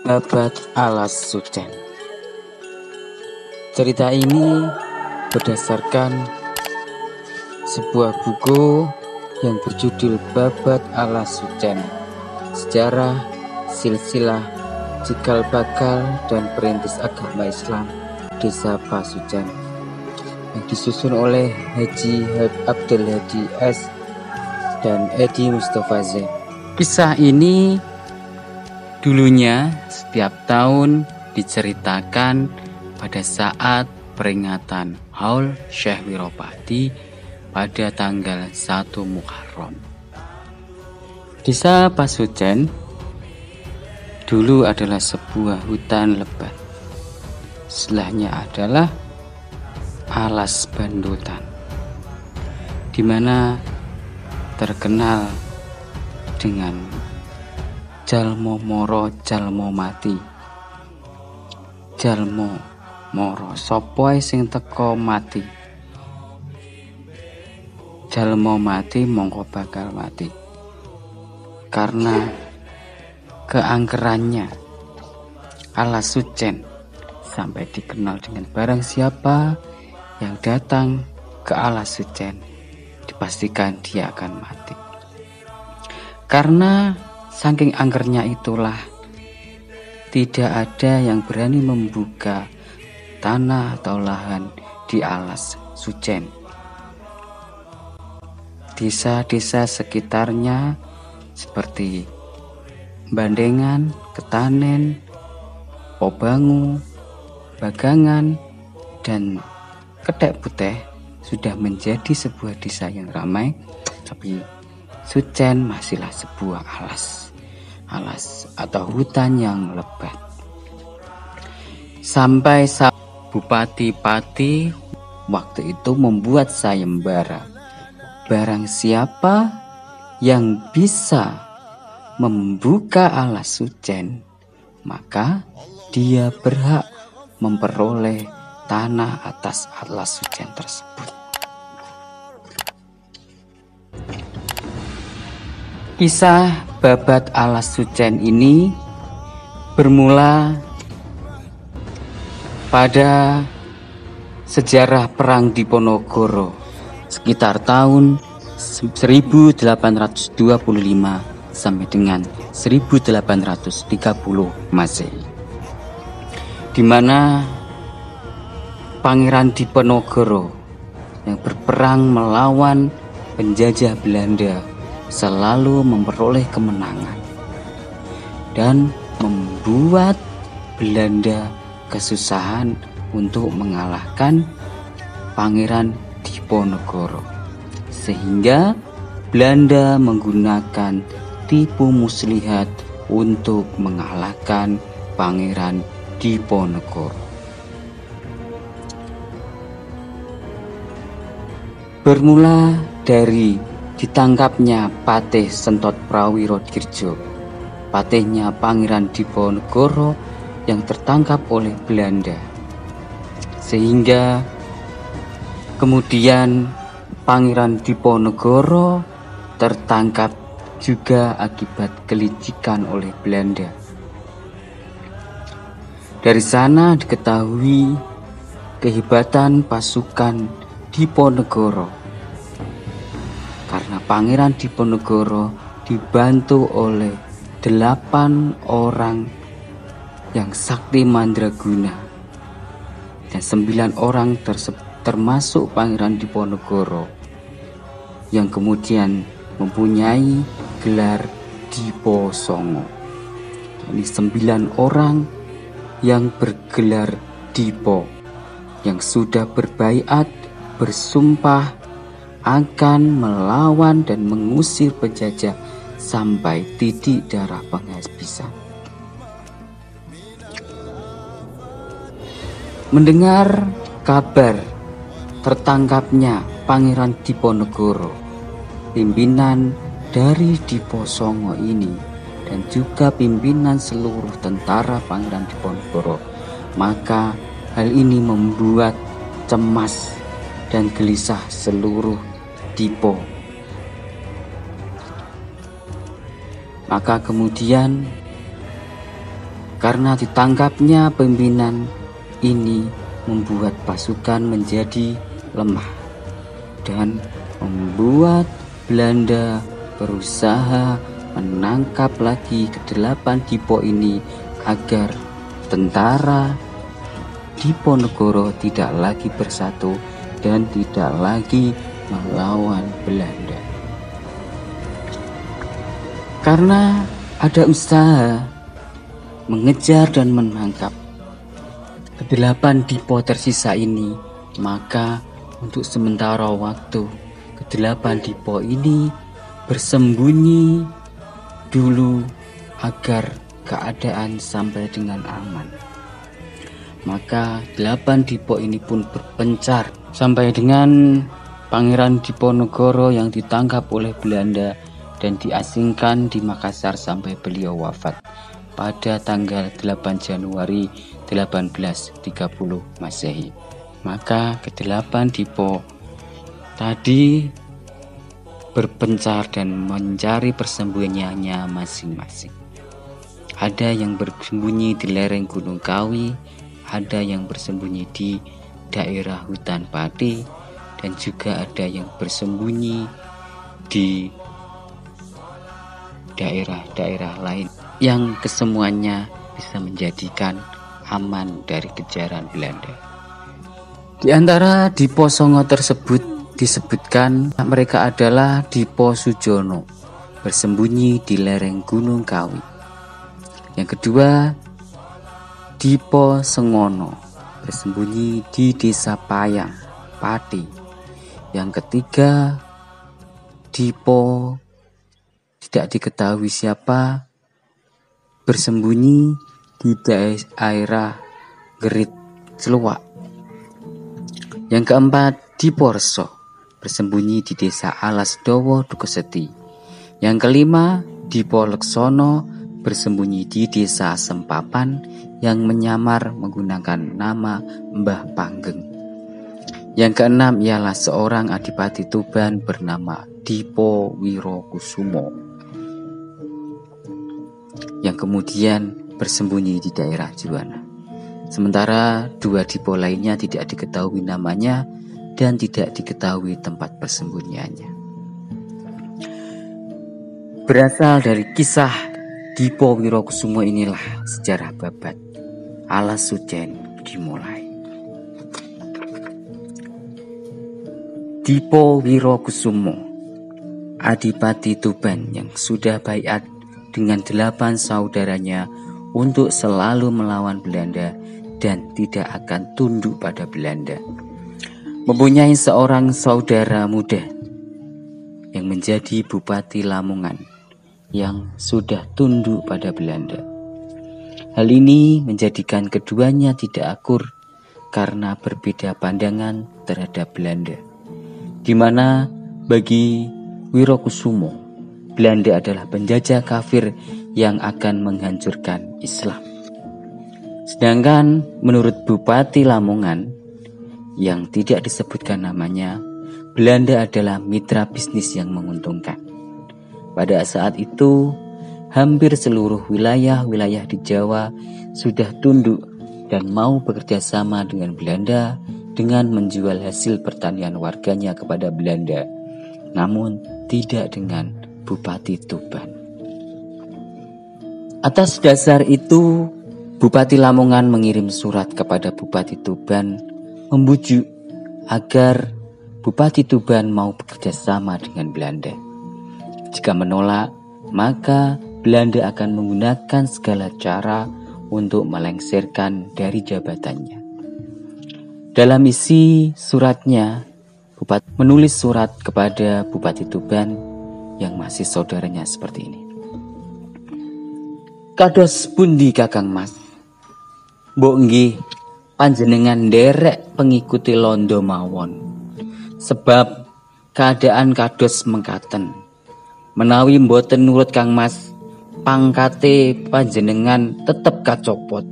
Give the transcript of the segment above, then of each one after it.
Babat Alas Sucen. Cerita ini berdasarkan sebuah buku yang berjudul Babat Alas Sucen, Sejarah, Silsilah, Cikal Bakal dan Perintis Agama Islam Desa Pasucan, yang disusun oleh Haji Abdul Hadi S. dan Edi Mustafa Z. Kisah ini dulunya setiap tahun diceritakan pada saat peringatan Haul Syekh Wiropati pada tanggal 1 Muharram. Desa Pasucan dulu adalah sebuah hutan lebat. Sebelahnya adalah alas bandutan, di mana terkenal dengan Jalmo Moro Jalmo Mati. Jalmo Moro sapa sing teko mati. Jalmo mati mongko bakal mati. Karena keangkerannya Alas Sucen sampai dikenal dengan barang siapa yang datang ke Alas Sucen dipastikan dia akan mati. Karena saking angkernya itulah tidak ada yang berani membuka tanah atau lahan di Alas Sucen. Desa-desa sekitarnya seperti Bandengan, Ketanen, Pobangu, Bagangan, dan Ketek Putih sudah menjadi sebuah desa yang ramai, tapi Sucen masihlah sebuah alas atau hutan yang lebat. Sampai Bupati Pati waktu itu membuat sayembara. Barang siapa yang bisa membuka Alas Sucen, maka dia berhak memperoleh tanah atas Alas Sucen tersebut. Kisah Babat Alas Sucen ini bermula pada sejarah Perang Diponegoro sekitar tahun 1825 sampai dengan 1830 Masehi, di mana Pangeran Diponegoro yang berperang melawan penjajah Belanda selalu memperoleh kemenangan dan membuat Belanda kesusahan untuk mengalahkan Pangeran Diponegoro, sehingga Belanda menggunakan tipu muslihat untuk mengalahkan Pangeran Diponegoro. Bermula dari ditangkapnya Patih Sentot Prawiro Dirjo, patihnya Pangeran Diponegoro yang tertangkap oleh Belanda, sehingga kemudian Pangeran Diponegoro tertangkap juga akibat kelicikan oleh Belanda. Dari sana diketahui kehebatan pasukan Diponegoro, karena Pangeran Diponegoro dibantu oleh 8 orang yang sakti mandraguna, dan 9 orang termasuk Pangeran Diponegoro yang kemudian mempunyai gelar Dipo Songo. Ini 9 orang yang bergelar Dipo, yang sudah berbaiat, bersumpah akan melawan dan mengusir penjajah sampai titik darah penghabisan. Mendengar kabar tertangkapnya Pangeran Diponegoro, pimpinan dari Dipo Songo ini dan juga pimpinan seluruh tentara Pangeran Diponegoro, maka hal ini membuat cemas dan gelisah seluruh Dipo. Maka kemudian Karena ditangkapnya pimpinan ini membuat pasukan menjadi lemah dan membuat Belanda berusaha menangkap lagi ke-8 Dipo ini agar tentara Diponegoro tidak lagi bersatu dan tidak lagi melawan Belanda. Karena ada usaha mengejar dan menangkap ke-8 Dipo tersisa ini, maka untuk sementara waktu ke-8 Dipo ini bersembunyi dulu agar keadaan sampai dengan aman. Maka 8 Dipo ini pun berpencar sampai dengan Pangeran Diponegoro yang ditangkap oleh Belanda dan diasingkan di Makassar sampai beliau wafat pada tanggal 8 Januari 1830 Masehi. Maka ke-8 Dipo tadi berpencar dan mencari persembunyiannya masing-masing. Ada yang bersembunyi di lereng Gunung Kawi, ada yang bersembunyi di daerah hutan padi, dan juga ada yang bersembunyi di daerah-daerah lain yang kesemuanya bisa menjadikan aman dari kejaran Belanda. Di antara Dipo Songo tersebut disebutkan mereka adalah Dipo Sujono, bersembunyi di lereng Gunung Kawi. Yang kedua, Dipo Sengono, bersembunyi di Desa Payang, Pati. Yang ketiga, Dipo tidak diketahui siapa, bersembunyi di daerah Gerit Celuak. Yang keempat, Dipo Reso, bersembunyi di Desa Alas Dowo, Dukeseti. Yang kelima, Dipo Leksono, bersembunyi di Desa Sempapan yang menyamar menggunakan nama Mbah Panggeng. Yang keenam ialah seorang adipati Tuban bernama Dipo Wirokusumo, yang kemudian bersembunyi di daerah Juwana. Sementara 2 Dipo lainnya tidak diketahui namanya dan tidak diketahui tempat persembunyiannya. Berasal dari kisah Dipo Wirokusumo inilah sejarah babat Alas Sucen dimulai. Dipo Wirokusumo, adipati Tuban yang sudah baiat dengan 8 saudaranya untuk selalu melawan Belanda dan tidak akan tunduk pada Belanda. Mempunyai seorang saudara muda yang menjadi Bupati Lamongan yang sudah tunduk pada Belanda. Hal ini menjadikan keduanya tidak akur karena berbeda pandangan terhadap Belanda, di mana bagi Wirokusumo, Belanda adalah penjajah kafir yang akan menghancurkan Islam. Sedangkan menurut Bupati Lamongan yang tidak disebutkan namanya, Belanda adalah mitra bisnis yang menguntungkan. Pada saat itu, hampir seluruh wilayah-wilayah di Jawa sudah tunduk dan mau bekerja sama dengan Belanda dengan menjual hasil pertanian warganya kepada Belanda, namun tidak dengan Bupati Tuban. Atas dasar itu, Bupati Lamongan mengirim surat kepada Bupati Tuban membujuk agar Bupati Tuban mau bekerja sama dengan Belanda. Jika menolak, maka Belanda akan menggunakan segala cara untuk melengsarkan dari jabatannya. Dalam isi suratnya, Bupati menulis surat kepada Bupati Tuban yang masih saudaranya seperti ini. Kados pundi Kakang Mas? Mbok nggih panjenengan nderek pengikuti londo mawon. Sebab keadaan kados mengkaten. Menawi mboten nurut Kang Mas, pangkate panjenengan tetep kacopot.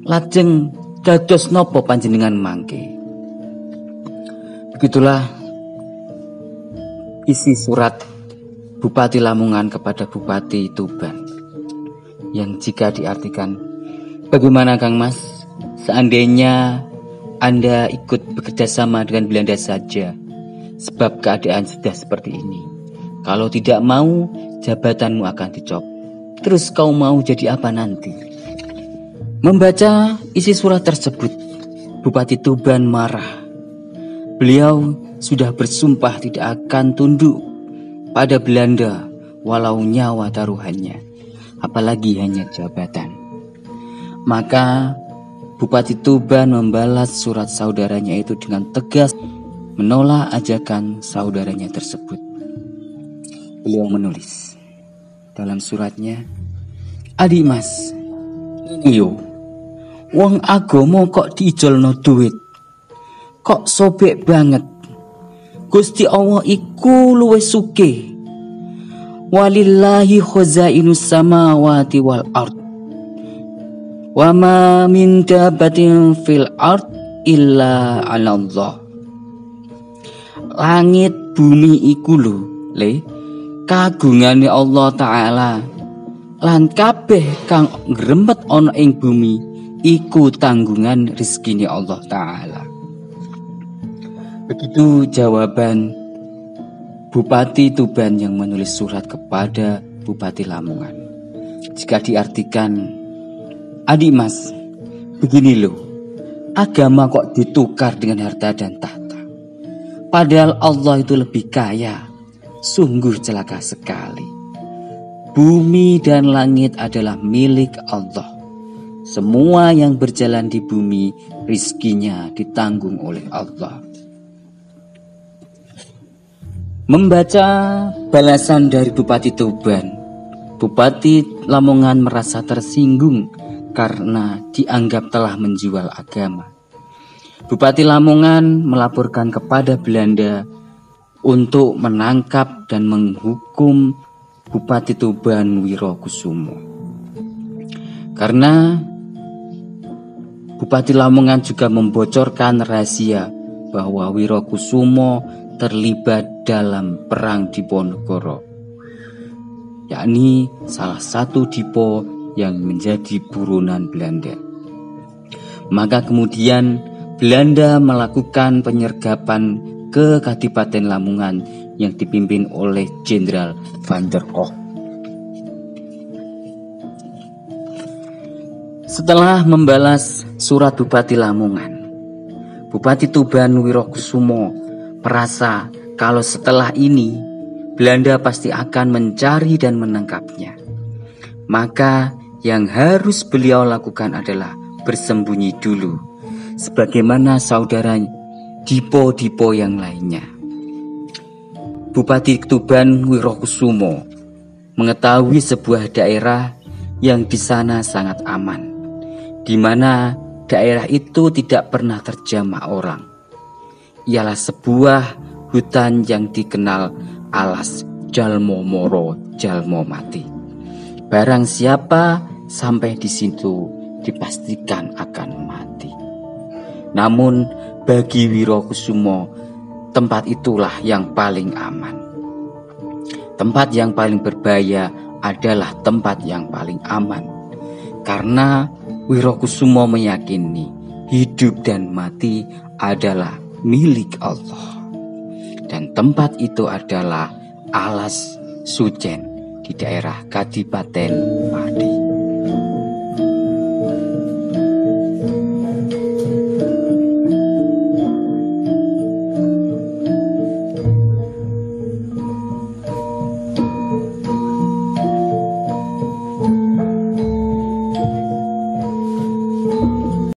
Lajeng dados nopo panjenengan mangke? Begitulah isi surat Bupati Lamongan kepada Bupati Tuban, yang jika diartikan, Bagaimana Kang Mas? Seandainya Anda ikut bekerja sama dengan Belanda saja, sebab keadaan sudah seperti ini. Kalau tidak mau, jabatanmu akan dicopot. Terus kau mau jadi apa nanti? Membaca isi surat tersebut, Bupati Tuban marah. Beliau sudah bersumpah tidak akan tunduk pada Belanda walau nyawa taruhannya, apalagi hanya jabatan. Maka Bupati Tuban membalas surat saudaranya itu dengan tegas, menolak ajakan saudaranya tersebut. Beliau menulis dalam suratnya, "Adik Mas, ini yo, wong agomo kok diijolno duit, kok sobek banget. Gusti Allah iku luwih sugih. Walillahi khazainus samawati wal ard. Wa ma min dabatin fil ard illa 'alallah." Langit bumi iku lho, le, kagungane Allah Ta'ala. Lan kabeh kang ngrempet ana ing bumi iku tanggungan rezekine Allah Ta'ala. Begitu jawaban Bupati Tuban yang menulis surat kepada Bupati Lamongan. Jika diartikan, adik Mas, begini loh, agama kok ditukar dengan harta dan tahta. Padahal Allah itu lebih kaya. Sungguh celaka sekali. Bumi dan langit adalah milik Allah. Semua yang berjalan di bumi, rizkinya ditanggung oleh Allah. Membaca balasan dari Bupati Tuban, Bupati Lamongan merasa tersinggung karena dianggap telah menjual agama. Bupati Lamongan melaporkan kepada Belanda untuk menangkap dan menghukum Bupati Tuban Wirokusumo. Karena Bupati Lamongan juga membocorkan rahasia bahwa Wirokusumo terlibat dalam perang Diponegoro, yakni salah satu Dipo yang menjadi buronan Belanda. Maka kemudian Belanda melakukan penyergapan ke Kadipaten Lamongan yang dipimpin oleh Jenderal Van der Kolk. Setelah membalas surat Bupati Lamongan, Bupati Tuban Wirokusumo merasa kalau setelah ini Belanda pasti akan mencari dan menangkapnya. Maka yang harus beliau lakukan adalah bersembunyi dulu, sebagaimana saudara Dipo-Dipo yang lainnya. Bupati Tuban Wirokusumo mengetahui sebuah daerah yang di sana sangat aman, di mana daerah itu tidak pernah terjamah orang. Ialah sebuah hutan yang dikenal alas jalmo moro jalmo mati. Barang siapa sampai di situ dipastikan akan mati. Namun bagi Wirokusumo, tempat itulah yang paling aman. Tempat yang paling berbahaya adalah tempat yang paling aman. Karena Wirokusumo meyakini hidup dan mati adalah milik Allah. Dan tempat itu adalah alas Sujen di daerah Kadipaten Pati.